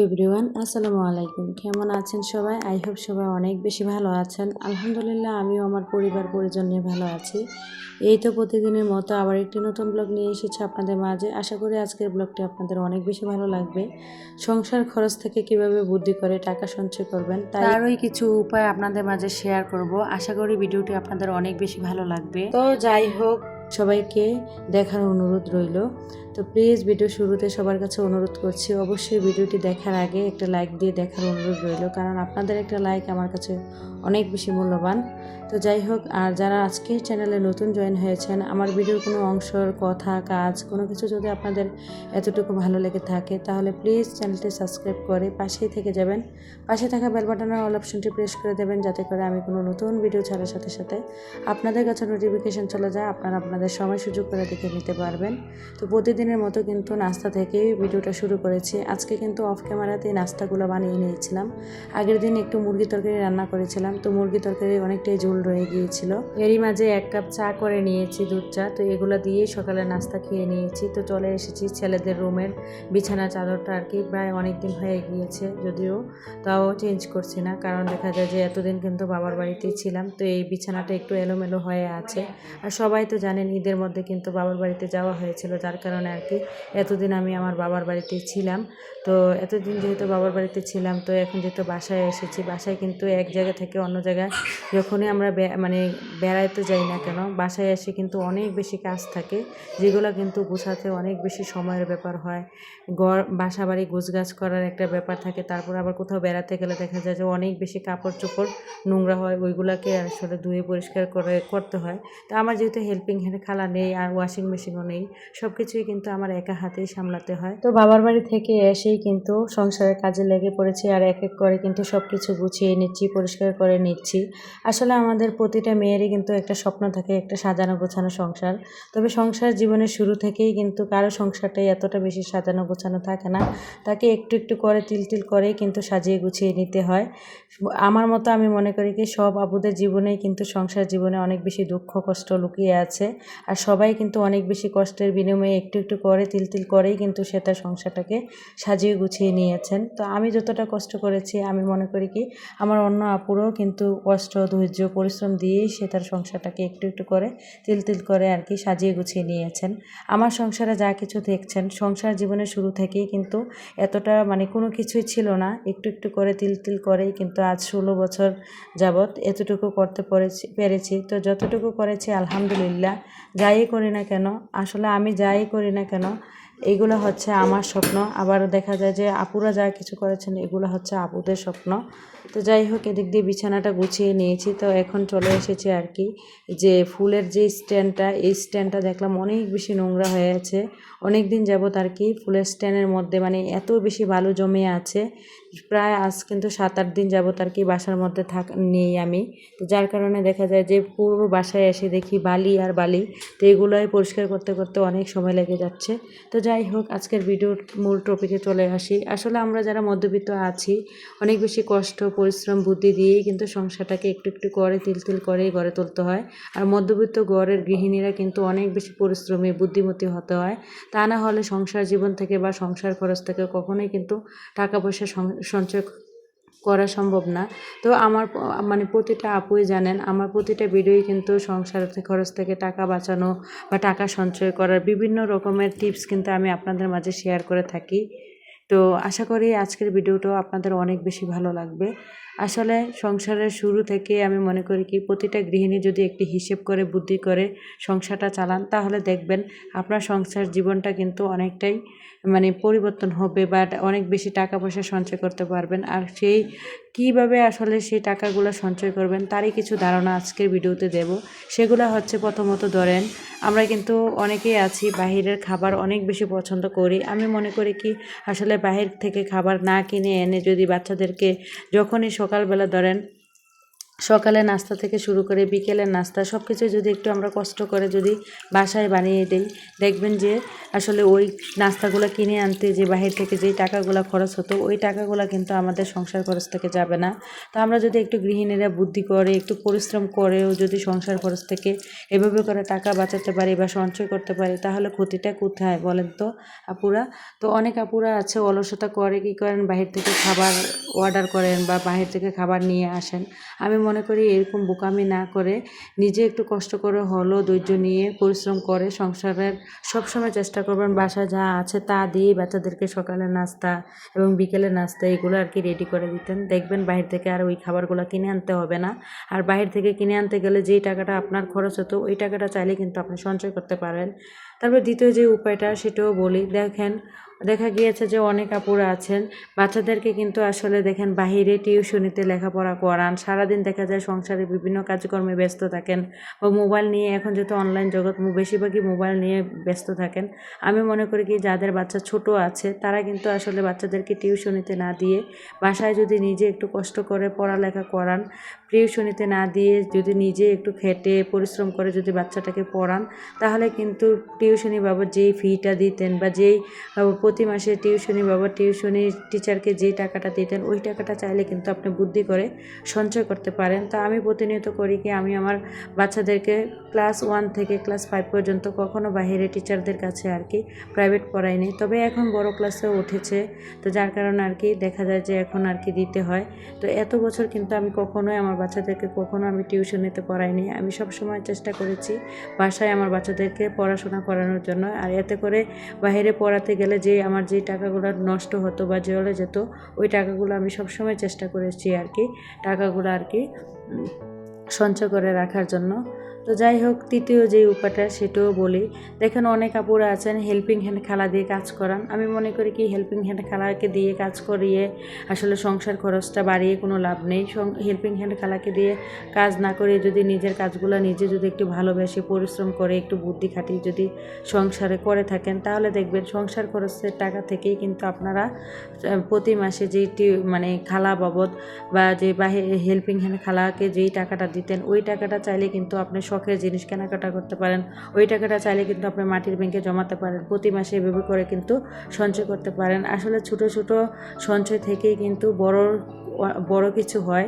Everyone, আসসালামু আলাইকুম। কেমন আছেন সবাই? আই হোপ সবাই অনেক বেশি ভালো আছেন। আলহামদুলিল্লাহ, আমিও আমার পরিবার পরিজন নিয়ে ভালো আছি। এই তো প্রতিদিনের মতো আবার একটি নতুন ব্লগ নিয়ে এসেছি আপনাদের মাঝে। আশা করি আজকের ব্লগটি আপনাদের অনেক বেশি ভালো লাগবে। সংসার খরচ থেকে কিভাবে বুদ্ধি করে টাকা সঞ্চয় করবেন তারই কিছু উপায় আপনাদের মাঝে শেয়ার করব। আশা করি ভিডিওটি আপনাদের অনেক বেশি ভালো লাগবে। তো যাই হোক, সবাইকে দেখার অনুরোধ রইল। তো প্লিজ ভিডিও শুরুতে সবার কাছে অনুরোধ করছি, অবশ্যই ভিডিওটি দেখার আগে একটা লাইক দিয়ে দেখার অনুরোধ রইল, কারণ আপনাদের একটা লাইক আমার কাছে অনেক বেশি মূল্যবান। তো যাই হোক, আর যারা আজকে চ্যানেলে নতুন জয়েন হয়েছেন, আমার ভিডিওর কোনো অংশের কথা কাজ কোনো কিছু যদি আপনাদের এতটুকু ভালো লেগে থাকে, তাহলে প্লিজ চ্যানেলটি সাবস্ক্রাইব করে পাশেই থেকে যাবেন। পাশে থাকা বেল বাটনের অল অপশনটি প্রেস করে দেবেন, যাতে করে আমি কোনো নতুন ভিডিও ছাড়ার সাথে সাথে আপনাদের কাছে নোটিফিকেশন চলে যায়, আপনারা আপনাদের সময় সুযোগ করে দেখে নিতে পারবেন। তো প্রতিদিনের মতো কিন্তু নাস্তা থেকেই ভিডিওটা শুরু করেছি। আজকে কিন্তু অফ ক্যামেরাতেই নাস্তাগুলো বানিয়ে নিয়েছিলাম। আগের দিন একটু মুরগি তরকারি রান্না করেছিলাম, তো মুরগি তরকারি অনেকটাই ঝোল রয়ে গিয়েছিল। এরই মাঝে 1 কাপ চা করে নিয়েছি, দুধ চা। তো এগুলো দিয়েই সকালে নাস্তা খেয়ে নিয়েছি। তো চলে এসেছি ছেলেদের রুমের বিছানা চাদরটা আর কি প্রায় অনেক দিন হয়ে গিয়েছে, যদিও তাও চেঞ্জ করছি না, কারণ দেখা যায় যে এতদিন কিন্তু বাবার বাড়িতেই ছিলাম। তো এই বিছানাটা একটু এলোমেলো হয়ে আছে। আর সবাই তো জানেন ঈদের মধ্যে কিন্তু বাবার বাড়িতে যাওয়া হয়েছিল, যার কারণে আর কি এতদিন আমি আমার বাবার বাড়িতেই ছিলাম। তো এতদিন যেহেতু বাবার বাড়িতে ছিলাম, তো এখন যেহেতু বাসায় এসেছি, বাসায় কিন্তু এক জায়গা থেকে অন্য জায়গায় যখনই আমরা মানে বেড়াইতে যাই না কেন, বাসায় এসে কিন্তু অনেক বেশি কাজ থাকে, যেগুলো কিন্তু গোছাতে অনেক বেশি সময়ের ব্যাপার হয়। বাসা বাড়ি গোছগাছ করার একটা ব্যাপার থাকে, তারপর আবার কোথাও বেড়াতে গেলে দেখা যায় যে অনেক বেশি কাপড় চোপড় নোংরা হয়, ওইগুলোকে আসলে ধুয়ে পরিষ্কার করতে হয়। তো আমার যেহেতু হেল্পিং হ্যান্ড খালা নেই আর ওয়াশিং মেশিনও নেই, সব কিছুই কিন্তু আমার একা হাতেই সামলাতে হয়। তো বাবার বাড়ি থেকে এসেই কিন্তু সংসারের কাজে লেগে পড়েছি, আর এক এক করে কিন্তু সব কিছু গুছিয়ে নিচ্ছি, পরিষ্কার করে নিচ্ছি। আসলে আমাদের প্রতিটা মেয়েরই কিন্তু একটা স্বপ্ন থাকে, একটা সাজানো গোছানো সংসার। তবে সংসার জীবনের শুরু থেকেই কিন্তু কারো সংসারটাই এতটা বেশি সাজানো গোছানো থাকে না, তাকে একটু একটু করে তিল করেই কিন্তু সাজিয়ে গুছিয়ে নিতে হয়। আমার মতো আমি মনে করি কি সব আপুদের জীবনেই কিন্তু সংসার জীবনে অনেক বেশি দুঃখ কষ্ট লুকিয়ে আছে, আর সবাই কিন্তু অনেক বেশি কষ্টের বিনিময়ে একটু একটু করে তিল করেই কিন্তু সে তার সংসারটাকে সাজিয়ে গুছিয়ে নিয়েছেন। তো আমি যতটা কষ্ট করেছি, আমি মনে করি কি আমার অন্য আপুরও কিন্তু কষ্ট ধৈর্য পরিশ্রম দিয়েই সে তার সংসারটাকে একটু একটু করে তিল করে আর কি সাজিয়ে গুছিয়ে নিয়েছেন। আমার সংসারে যা কিছু দেখছেন, সংসার জীবনের শুরু থেকেই কিন্তু এতটা মানে কোনো কিছুই ছিল না, একটু একটু করে তিল করেই কিন্তু আজ 16 বছর যাবৎ এতটুকু করতে পেরেছি। তো যতটুকু করেছি আলহামদুলিল্লাহ। যাই করি না কেন, আসলে আমি যাই করি না কেন, এইগুলো হচ্ছে আমার স্বপ্ন। আবার দেখা যায় যে আপুরা যা কিছু করেছেন, এগুলো হচ্ছে আপুদের স্বপ্ন। তো যাই হোক, এদিক দিয়ে বিছানাটা গুছিয়ে নিয়েছি। তো এখন চলে এসেছি আর কি যে ফুলের যে স্ট্যান্ডটা, এই স্ট্যান্ডটা দেখলাম অনেক বেশি নোংরা হয়ে আছে। অনেক দিন যাবত আর কি ফুলের স্ট্যান্ডের মধ্যে মানে এত বেশি বালু জমে আছে, প্রায় আজ কিন্তু 7-8 দিন যাবত আর কি বাসার মধ্যে নেই আমি। তো যার কারণে দেখা যায় যে পুরো বাসায় এসে দেখি বালি আর বালি। তো এগুলোই পরিষ্কার করতে করতে অনেক সময় লেগে যাচ্ছে। তো যাই হোক, আজকের ভিডিওর মূল টপিকে চলে আসি। আসলে আমরা যারা মধ্যবিত্ত আছি, অনেক বেশি কষ্ট পরিশ্রম বুদ্ধি দিয়েই কিন্তু সংসারটাকে একটু একটু করে তিল করেই গড়ে তুলতে হয়। আর মধ্যবিত্ত ঘরের গৃহিণীরা কিন্তু অনেক বেশি পরিশ্রমী বুদ্ধিমতী হতে হয়, তা না হলে সংসার জীবন থেকে বা সংসার খরচ থেকে কখনোই কিন্তু টাকা পয়সা সঞ্চয় করা সম্ভব না। তো আমার মানে প্রতিটা আপুই জানেন, আমার প্রতিটা ভিডিওই কিন্তু সংসার খরচ থেকে টাকা বাঁচানো বা টাকা সঞ্চয় করার বিভিন্ন রকমের টিপস কিন্তু আমি আপনাদের মাঝে শেয়ার করে থাকি। তো আশা করি আজকের ভিডিওটাও আপনাদের অনেক বেশি ভালো লাগবে। আসলে সংসারের শুরু থেকে আমি মনে করি কি প্রতিটা গৃহিণী যদি একটি হিসেব করে বুদ্ধি করে সংসারটা চালান, তাহলে দেখবেন আপনার সংসার জীবনটা কিন্তু অনেকটাই মানে পরিবর্তন হবে, বা অনেক বেশি টাকা পয়সা সঞ্চয় করতে পারবেন। আর সেই কীভাবে আসলে সেই টাকাগুলো সঞ্চয় করবেন তারই কিছু ধারণা আজকের ভিডিওতে দেব। সেগুলো হচ্ছে, প্রথমত ধরেন আমরা কিন্তু অনেকেই আছি বাহিরের খাবার অনেক বেশি পছন্দ করি। আমি মনে করি কি আসলে বাহির থেকে খাবার না কিনে এনে যদি বাচ্চাদেরকে যখনই সকালবেলা ধরেন সকালে নাস্তা থেকে শুরু করে বিকেলের নাস্তা সব কিছু যদি একটু আমরা কষ্ট করে যদি বাসায় বানিয়ে দিই, দেখবেন যে আসলে ওই নাস্তাগুলো কিনে আনতে যে বাহির থেকে যেই টাকাগুলো খরচ হতো ওই টাকাগুলো কিন্তু আমাদের সংসার খরচ থেকে যাবে না। তো আমরা যদি একটু গৃহিণীরা বুদ্ধি করে একটু পরিশ্রম করেও যদি সংসার খরচ থেকে এভাবে করে টাকা বাঁচাতে পারি বা সঞ্চয় করতে পারি, তাহলে ক্ষতিটা কোথায় বলেন তো আপুরা? তো অনেক আপুরা আছে অলসতা করে, কী করেন, বাহির থেকে খাবার অর্ডার করেন বা বাহির থেকে খাবার নিয়ে আসেন। আমি মনে করি এরকম বোকামি না করে নিজে একটু কষ্ট করে হলেও ধৈর্য নিয়ে পরিশ্রম করে সংসারের সবসময় চেষ্টা করবেন বাসায় যা আছে তা দিয়েই বাচ্চাদেরকে সকালের নাস্তা এবং বিকেলের নাস্তা এগুলো আর কি রেডি করে দিতেন। দেখবেন বাহির থেকে আর ওই খাবারগুলো কিনে আনতে হবে না। আর বাহির থেকে কিনে আনতে গেলে যেই টাকাটা আপনার খরচ হতো ওই টাকাটা চাইলে কিন্তু আপনি সঞ্চয় করতে পারেন। তারপর দ্বিতীয় যে উপায়টা সেটাও বলি। দেখা গিয়েছে যে অনেক আপুরা আছেন বাচ্চাদেরকে কিন্তু আসলে দেখেন বাহিরে টিউশনিতে লেখাপড়া করান, সারাদিন দেখা যায় সংসারে বিভিন্ন কাজকর্মে ব্যস্ত থাকেন বা মোবাইল নিয়ে, এখন যেহেতু অনলাইন জগৎ বেশিরভাগই মোবাইল নিয়ে ব্যস্ত থাকেন। আমি মনে করি কি যাদের বাচ্চা ছোট আছে তারা কিন্তু আসলে বাচ্চাদেরকে টিউশনিতে না দিয়ে বাসায় যদি নিজে একটু কষ্ট করে পড়ালেখা করান, টিউশনিতে না দিয়ে যদি নিজে একটু খেটে পরিশ্রম করে যদি বাচ্চাটাকে পড়ান, তাহলে কিন্তু টিউশনি বাবদ যেই ফিটা দিতেন বা যেই প্রতি মাসে টিউশনি বাবদ টিউশনি টিচারকে যেই টাকাটা দিতেন ওই টাকাটা চাইলে কিন্তু আপনি বুদ্ধি করে সঞ্চয় করতে পারেন। তো আমি প্রতিনিয়ত করি কি, আমি আমার বাচ্চাদেরকে ক্লাস 1 থেকে ক্লাস 5 পর্যন্ত কখনো বাইরে টিচারদের কাছে আর কি প্রাইভেট পড়াইনি, তবে এখন বড় ক্লাসে উঠেছে, তো যার কারণে আর কি দেখা যায় যে এখন আর কি দিতে হয়। তো এত বছর কিন্তু আমি কখনোই আমার বাচ্চাদেরকে কখনো আমি টিউশনিতে পড়াইনি। আমি সবসময় চেষ্টা করেছি বাসায় আমার বাচ্চাদেরকে পড়াশোনা করানোর জন্য। আর এতে করে বাইরে পড়াতে গেলে যে আমার যে টাকাগুলো নষ্ট হতো বা চলে যেত ওই টাকাগুলো আমি সবসময় চেষ্টা করেছি আর কি টাকাগুলো আর কি সঞ্চয় করে রাখার জন্য। তো যাই হোক, তৃতীয় যে উপায়টা সেটাও বলি। দেখেন অনেক আপুরা আছেন হেল্পিং হ্যান্ড খালা দিয়ে কাজ করান। আমি মনে করি কি হেল্পিং হ্যান্ড খালাকে দিয়ে কাজ করিয়ে আসলে সংসার খরচটা বাড়িয়ে কোনো লাভ নেই। হেল্পিং হ্যান্ড খালাকে দিয়ে কাজ না করে যদি নিজের কাজগুলো নিজে যদি একটু ভালোবেসে পরিশ্রম করে একটু বুদ্ধি খাটিয়ে যদি সংসারে করে থাকেন, তাহলে দেখবেন সংসার খরচের টাকা থেকেই কিন্তু আপনারা প্রতি মাসে যেই মানে খালা বাবদ বা যে হেল্পিং হ্যান্ড খালাকে যেই টাকাটা দিতেন ওই টাকাটা চাইলে কিন্তু আপনি শখের জিনিস কেনাকাটা করতে পারেন। ওই টাকাটা চাইলে কিন্তু আপনি মাটির ব্যাংকে জমাতে পারেন। প্রতি মাসে এভাবে করে কিন্তু সঞ্চয় করতে পারেন। আসলে ছোট ছোট সঞ্চয় থেকেই কিন্তু বড় কিছু হয়।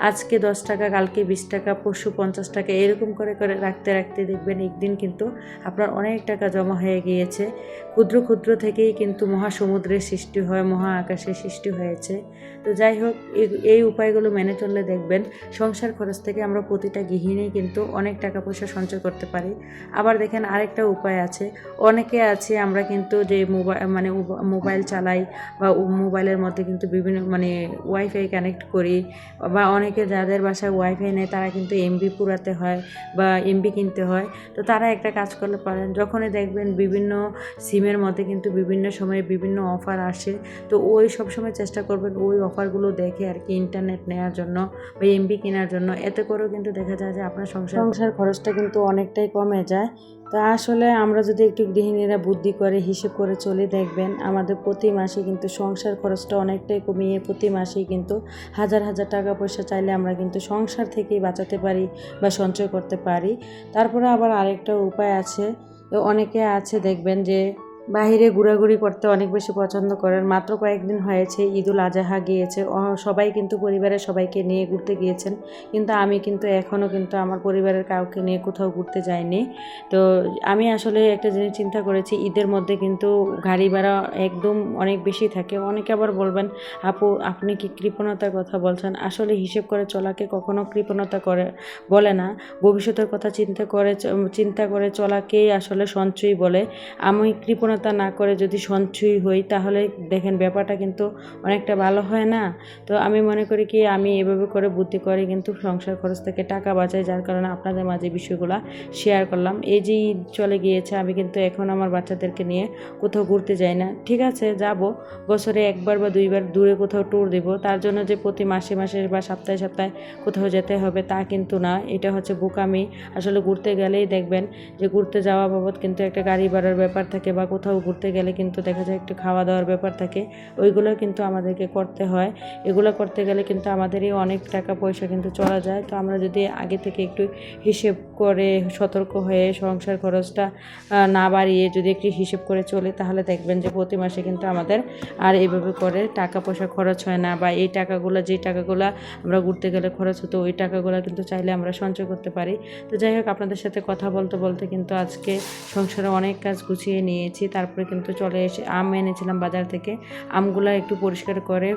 আজকে 10 টাকা, কালকে 20 টাকা, পরশু 50 টাকা, এরকম করে করে রাখতে রাখতে দেখবেন একদিন কিন্তু আপনার অনেক টাকা জমা হয়ে গিয়েছে। ক্ষুদ্র ক্ষুদ্র থেকেই কিন্তু মহাসমুদ্রের সৃষ্টি হয়, মহা আকাশের সৃষ্টি হয়েছে। তো যাই হোক, এই উপায়গুলো মেনে চললে দেখবেন সংসার খরচ থেকে আমরা প্রতিটা গৃহিণী কিন্তু অনেক টাকা পয়সা সঞ্চয় করতে পারি। আবার দেখেন আরেকটা উপায় আছে, অনেকে আছে আমরা কিন্তু যে মোবাইল চালাই বা মোবাইলের মধ্যে কিন্তু বিভিন্ন ওয়াইফাই কানেক্ট করি, বা অনেকে যাদের বাসায় ওয়াইফাই নেই তারা কিন্তু এমবি পুরাতে হয় বা এমবি কিনতে হয়। তো তারা একটা কাজ করতে পারেন, যখনই দেখবেন বিভিন্ন সিমের মধ্যে কিন্তু বিভিন্ন সময়ে বিভিন্ন অফার আসে, তো ওই সবসময় চেষ্টা করবেন ওই অফারগুলো দেখে আর কি ইন্টারনেট নেওয়ার জন্য বা এমবি কেনার জন্য। এতে করেও কিন্তু দেখা যায় যে আপনার সংসার খরচটা কিন্তু অনেকটাই কমে যায়। তো আসলে আমরা যদি একটু গৃহিণীরা বুদ্ধি করে হিসেব করে চলে, দেখবেন আমাদের প্রতি মাসে কিন্তু সংসার খরচটা অনেকটাই কমিয়ে প্রতি মাসেই কিন্তু হাজার হাজার টাকা পয়সা চাইলে আমরা কিন্তু সংসার থেকেই বাঁচাতে পারি বা সঞ্চয় করতে পারি। তারপরে আবার আরেকটা উপায় আছে, অনেকে আছে দেখবেন যে বাহিরে ঘোরাঘুরি করতে অনেক বেশি পছন্দ করেন। মাত্র কয়েকদিন হয়েছে ঈদুল আজহা গিয়েছে, সবাই কিন্তু পরিবারের সবাইকে নিয়ে ঘুরতে গিয়েছেন, কিন্তু আমি কিন্তু এখনও কিন্তু আমার পরিবারের কাউকে নিয়ে কোথাও ঘুরতে যাইনি। তো আমি আসলে একটা জিনিস চিন্তা করেছি, ঈদের মধ্যে কিন্তু গাড়ি ভাড়া একদম অনেক বেশি থাকে। অনেকে আবার বলবেন আপু আপনি কি কৃপণতার কথা বলছেন? আসলে হিসেব করে চলাকে কখনো কৃপণতা বলে না, ভবিষ্যতের কথা চিন্তা করে চলাকেই আসলে সঞ্চয়ই বলে। আমি কৃপণতা না করে যদি সঞ্চয়ী হই তাহলে দেখেন ব্যাপারটা কিন্তু অনেকটা ভালো হয় না। তো আমি মনে করি কি আমি এভাবে করে বুদ্ধি করে কিন্তু সংসার খরচ থেকে টাকা বাঁচাই, যার কারণে আপনাদের মাঝে বিষয়গুলো শেয়ার করলাম। এই যে ঈদ চলে গিয়েছে, আমি কিন্তু এখন আমার বাচ্চাদেরকে নিয়ে কোথাও ঘুরতে যাই না। ঠিক আছে, যাব বছরে একবার বা দুইবার দূরে কোথাও ট্যুর দেব, তার জন্য যে প্রতি মাসে মাসে বা সপ্তাহে সপ্তাহে কোথাও যেতে হবে তা কিন্তু না, এটা হচ্ছে বোকামি। আসলে ঘুরতে গেলেই দেখবেন যে ঘুরতে যাওয়া বাবদ কিন্তু একটা গাড়ি ভাড়ার ব্যাপার থাকে বা কোথাও কোথাও ঘুরতে গেলে কিন্তু দেখা যায় একটু খাওয়া দাওয়ার ব্যাপার থাকে, ওইগুলো কিন্তু আমাদেরকে করতে হয়। এগুলো করতে গেলে কিন্তু আমাদেরই অনেক টাকা পয়সা কিন্তু চলা যায়। তো আমরা যদি আগে থেকে একটু হিসেব করে সতর্ক হয়ে সংসার খরচটা না বাড়িয়ে যদি একটু হিসেব করে চলি, তাহলে দেখবেন যে প্রতি মাসে কিন্তু আমাদের আর এইভাবে করে টাকা পয়সা খরচ হয় না, বা এই টাকাগুলো যে টাকাগুলো আমরা ঘুরতে গেলে খরচ হতো ওই টাকাগুলো কিন্তু চাইলে আমরা সঞ্চয় করতে পারি। তো যাই হোক, আপনাদের সাথে কথা বলতে বলতে কিন্তু আজকে সংসারে অনেক কাজ গুছিয়ে নিয়েছি। তারপরে কিন্তু চলে এসে আম এনেছিলাম বাজার থেকে। আমগুলো একটু পরিষ্কার করে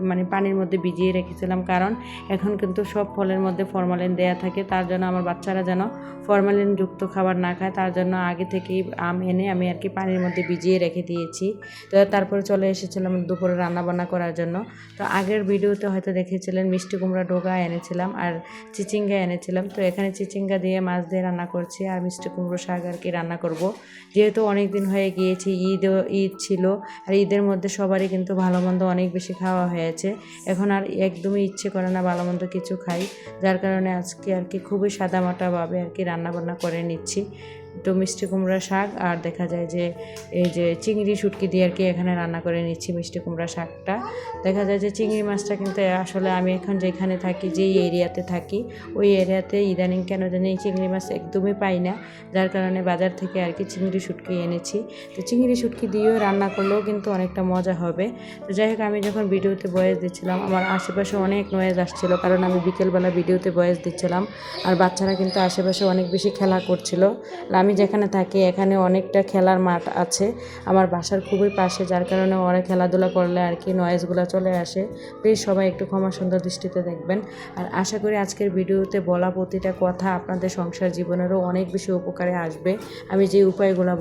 মানে পানির মধ্যে ভিজিয়ে রেখেছিলাম, কারণ এখন কিন্তু সব ফলের মধ্যে ফরমালিন দেয়া থাকে। তার জন্য আমার বাচ্চারা যেন ফরমালিন যুক্ত খাবার না খায়, তার জন্য আগে থেকেই আম এনে আমি আর কি পানির মধ্যে ভিজিয়ে রেখে দিয়েছি। তো তারপরে চলে এসেছিলাম দুপুরে রান্নাবান্না করার জন্য। তো আগের ভিডিওতে হয়তো দেখেছিলেন মিষ্টি কুমড়া ডোগা এনেছিলাম আর চিচিঙ্গা এনেছিলাম। তো এখানে চিচিঙ্গা দিয়ে মাছ দিয়ে রান্না করছি, আর মিষ্টি কুমড়ো শাক আর কি রান্না করব। যেহেতু অনেক দিন হয়ে গিয়েছে, ঈদ ছিল, আর ঈদের মধ্যে সবারই কিন্তু ভালো মন্দ অনেক বেশি খাওয়া হয়েছে। এখন আর একদমই ইচ্ছে করে না ভালো মন্দ কিছু খাই, যার কারণে আজকে আর কি খুবই সাদামাটাভাবে আর কি রান্নাবান্না করে নিচ্ছি। তো মিষ্টি কুমড়া শাক আর দেখা যায় যে এই যে চিংড়ি শুটকি দিয়ে আর কি এখানে রান্না করে নিচ্ছি মিষ্টি কুমড়া শাকটা। দেখা যায় যে চিংড়ি মাছটা কিন্তু আসলে আমি এখন যেখানে থাকি, যেই এরিয়াতে থাকি, ওই এরিয়াতে ইদানিং কেন জানি এই চিংড়ি মাছ একদমই পাই না, যার কারণে বাজার থেকে আর কি চিংড়ি শুটকি এনেছি। তো চিংড়ি শুটকি দিয়েও রান্না করলেও কিন্তু অনেকটা মজা হবে। তো যাই হোক, আমি যখন ভিডিওতে ভয়েস দিচ্ছিলাম আমার আশেপাশে অনেক নয়েজ আসছিল, কারণ আমি বিকেলবেলা ভিডিওতে ভয়েস দিচ্ছিলাম, আর বাচ্চারা কিন্তু আশেপাশে অনেক বেশি খেলা করছিল। আমি যেখানে থাকি এখানে অনেকটা খেলার মাঠ আছে আমার বাসার খুবই পাশে, যার কারণে ওরা খেলাধুলা করলে আর কি নয়েজগুলো চলে আসে। প্লিজ সবাই একটু ক্ষমা সুন্দর দৃষ্টিতে দেখবেন। আর আশা করি আজকের ভিডিওতে বলা প্রতিটা কথা আপনাদের সংসার জীবনেরও অনেক বেশি উপকারে আসবে। আমি যে উপায়গুলো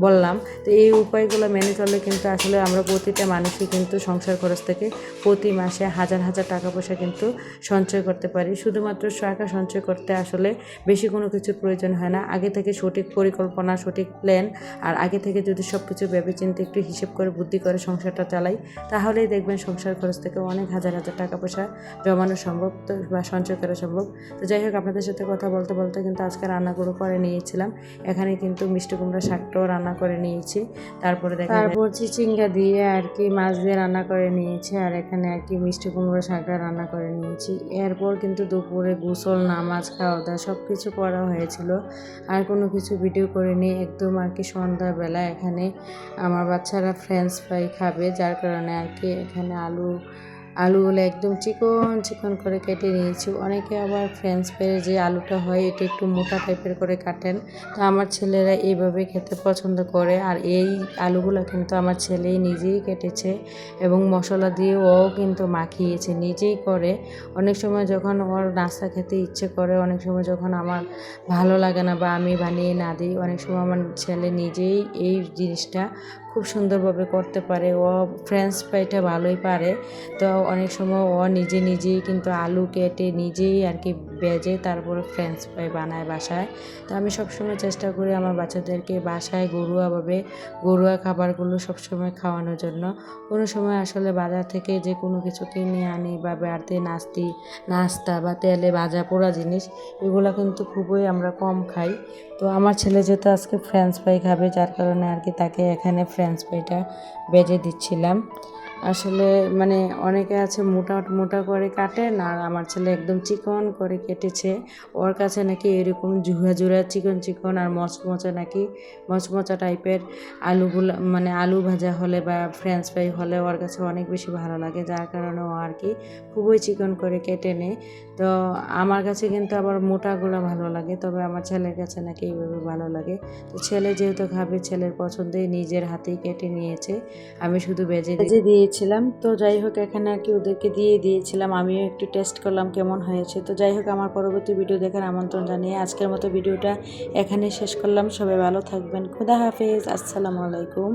বললাম, তো এই উপায়গুলো মেনে চললে কিন্তু আসলে আমরা প্রতিটা মানুষই কিন্তু সংসার খরচ থেকে প্রতি মাসে হাজার হাজার টাকা পয়সা কিন্তু সঞ্চয় করতে পারি। শুধুমাত্র টাকা সঞ্চয় করতে আসলে বেশি কোনো কিছুর প্রয়োজন হয় না। আগে থেকে সঠিক পরিকল্পনা, সঠিক প্ল্যান, আর আগে থেকে যদি সব কিছু ভেবেচিন্তে একটু হিসেব করে বুদ্ধি করে সংসারটা চালাই, তাহলেই দেখবেন সংসার খরচ থেকে অনেক হাজার হাজার টাকা পয়সা জমানো সম্ভব, তো বা সঞ্চয় করা সম্ভব। তো যাই হোক, আপনাদের সাথে কথা বলতে বলতে কিন্তু আজকে রান্নাগুলো করে নিয়েছিলাম। এখানে কিন্তু মিষ্টি কুমড়া শাকটাও রান্না করে নিয়েছি। তারপরে তারপর চিচিঙ্গা দিয়ে আর কি মাছ দিয়ে রান্না করে নিয়েছি, আর এখানে আর কি মিষ্টি কুমড়ো শাকটা রান্না করে নিয়েছি। এরপর কিন্তু দুপুরে গোসল, নামাজ, খাওয়া দাওয়া সব কিছু করা হয়েছিল, আর কোনো কিছু ভিডিও করিনি। একদম আর কি সন্ধ্যাবেলা এখানে আমার বাচ্চারা ফ্রেঞ্চ ফ্রাই খাবে, যার কারণে আর কি এখানে আলুগুলো একদম চিকন চিকন করে কেটে নিয়েছি। অনেকে আবার ফ্রেঞ্চ ফ্রাইয়ের যে আলুটা হয় এটা একটু মোটা টাইপের করে কাটেন, তো আমার ছেলেরা এইভাবে খেতে পছন্দ করে। আর এই আলুগুলো কিন্তু আমার ছেলেই নিজেই কেটেছে এবং মশলা দিয়ে ও কিন্তু মাখিয়েছে, নিজেই করে। অনেক সময় যখন ওর নাস্তা খেতে ইচ্ছে করে, অনেক সময় যখন আমার ভালো লাগে না বা আমি বানিয়ে না দিই, অনেক সময় আমার ছেলে নিজেই এই জিনিসটা খুব সুন্দরভাবে করতে পারে। ও ফ্রেঞ্চ ফ্রাইটা ভালোই পারে, তো অনেক সময় ও নিজেই কিন্তু আলু কেটে নিজেই আর কি ভেজে তারপরে ফ্রেঞ্চ ফ্রাই বানায় বাসায়। তো আমি সবসময় চেষ্টা করি আমার বাচ্চাদেরকে বাসায় ঘরোয়া খাবারগুলো সবসময় খাওয়ানোর জন্য। কোনো সময় আসলে বাজার থেকে যে কোনো কিছু কিনে আনি বা বাড়িতে নাস্তা বা তেলে ভাজা পোড়া জিনিস, এগুলো কিন্তু খুবই আমরা কম খাই। তো আমার ছেলে যেহেতু আজকে ফ্রেঞ্চ ফ্রাই খাবে, যার কারণে আর কি তাকে এখানে ফ্রেঞ্চ ফ্রাইটা ভেজে দিচ্ছিলাম। আসলে মানে অনেকে আছে মোটা মোটা করে কাটেন, আর আমার ছেলে একদম চিকন করে কেটেছে। ওর কাছে নাকি এরকম ঝুরা চিকন চিকন আর মচমচা টাইপের আলুগুলো, মানে আলু ভাজা হলে বা ফ্রেঞ্চ ফ্রাই হলে ওর কাছে অনেক বেশি ভালো লাগে, যার কারণে ও আর কি খুবই চিকন করে কেটে নেয়। তো আমার কাছে কিন্তু আবার মোটাগুলো ভালো লাগে, তবে আমার ছেলের কাছে নাকি এইভাবে ভালো লাগে। তো ছেলে যেহেতু খাবে, ছেলের পছন্দেই নিজের হাতেই কেটে নিয়েছে, আমি শুধু ভেজে দিয়েছিলাম। তো যাই হোক, এখানে আর কি ওদেরকে দিয়ে দিয়েছিলাম, আমিও একটু টেস্ট করলাম কেমন হয়েছে। তো যাই হোক, আমার পরবর্তী ভিডিও দেখার আমন্ত্রণ জানিয়ে আজকের মতো ভিডিওটা এখানে শেষ করলাম। সবাই ভালো থাকবেন। খুদা হাফেজ। আসসালামু আলাইকুম।